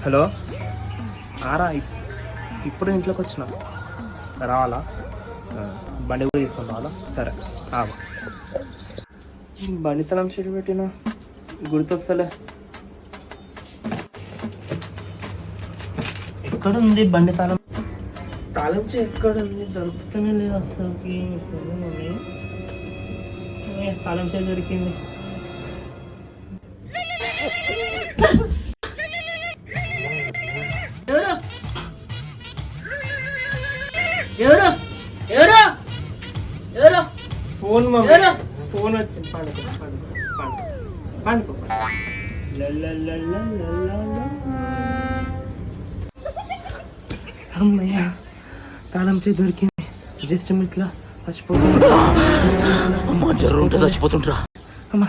hello ఆరా ఇప్పుడు ఇంట్లోకి వచ్చిన రావాలా బండి కూడా తీసుకొని రావాలా సరే బండి తలం చెట్టు పెట్టినా గుర్తొస్తలే ఎక్కడుంది బండి తాళం తాళం చె ఎక్కడుంది దొరుకుతూనే లేదు అసలుకి తాళం చె దొరికింది ఎవరు ఎవరు ఎవరు ఫోన్ ఫోన్ వచ్చింది పండుగ పండుగ అమ్మయ్య తాళం చేతి దొరికింది జస్ట్ ఇట్లా చచ్చిపోతుంటా చచ్చిపోతుంటరా అమ్మా